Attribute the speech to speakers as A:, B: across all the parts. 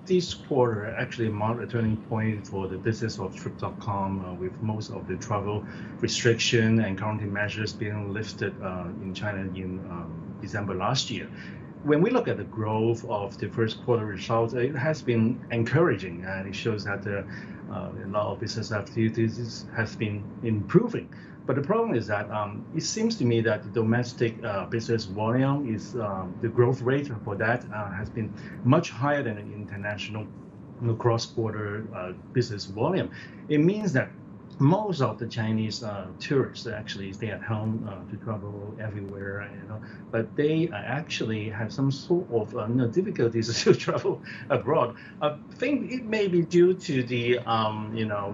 A: this quarter actually marked a turning point for the business of Trip.com, with most of the travel restriction and quarantine measures being lifted in China in December last year. When we look at the growth of the first quarter results, it has been encouraging, and it shows that a lot of business activities has been improving. But the problem is that it seems to me that the domestic business volume is the growth rate for that has been much higher than the international cross-border business volume. It means that most of the Chinese tourists actually stay at home to travel everywhere, but they actually have some sort of difficulties to travel abroad. I think it may be due to the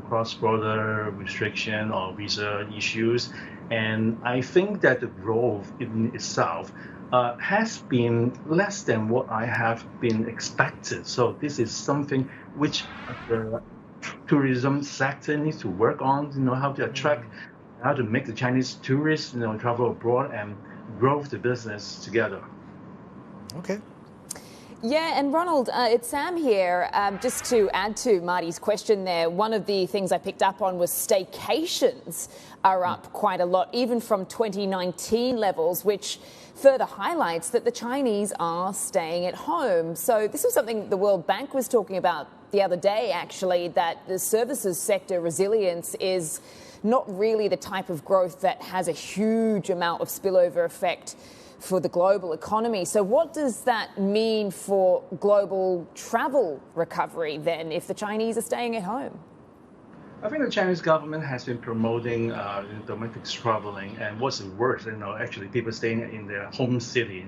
A: cross-border restriction or visa issues, and I think that the growth in itself has been less than what I have been expected. So this is something which the tourism sector needs to work on, how to attract, how to make the Chinese tourists, travel abroad and grow the business together.
B: Okay.
C: Yeah, and Ronald, it's Sam here. Just to add to Marty's question there, one of the things I picked up on was staycations are up quite a lot, even from 2019 levels, which further highlights that the Chinese are staying at home. So this was something the World Bank was talking about the other day, actually, that the services sector resilience is not really the type of growth that has a huge amount of spillover effect for the global economy. So what does that mean for global travel recovery then, if the Chinese are staying at home?
A: I think the Chinese government has been promoting domestic traveling, and what's worse, actually people staying in their home city,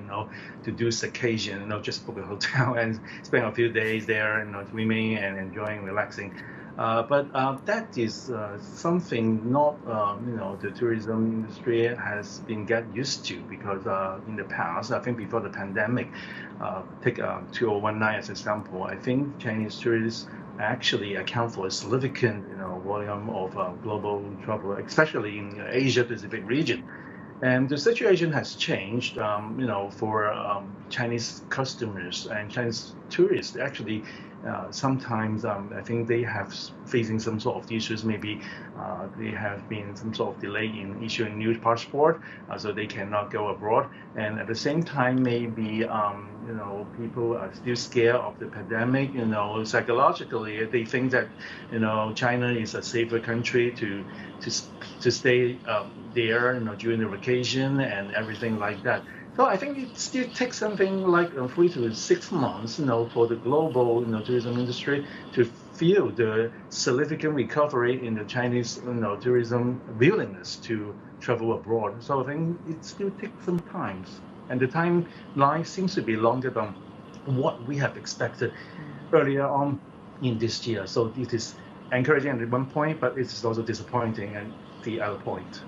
A: to do staycation, just book a hotel and spend a few days there, swimming and enjoying, relaxing. But that is something not, the tourism industry has been get used to, because in the past, I think before the pandemic, take 2019 as an example, I think Chinese tourists actually account for a significant volume of global travel, especially in the Asia Pacific region. And the situation has changed, for Chinese customers and Chinese tourists. Actually, sometimes I think they have facing some sort of issues. Maybe they have been some sort of delay in issuing new passport, so they cannot go abroad. And at the same time, maybe people are still scared of the pandemic. Psychologically, they think that China is a safer country to stay there, during the vacation and everything like that. So I think it still takes something like 3 to 6 months, for the global, tourism industry to feel the significant recovery in the Chinese, tourism willingness to travel abroad. So I think it still takes some time, and the timeline seems to be longer than what we have expected earlier on in this year. So it is encouraging at one point, but it is also disappointing at the other point.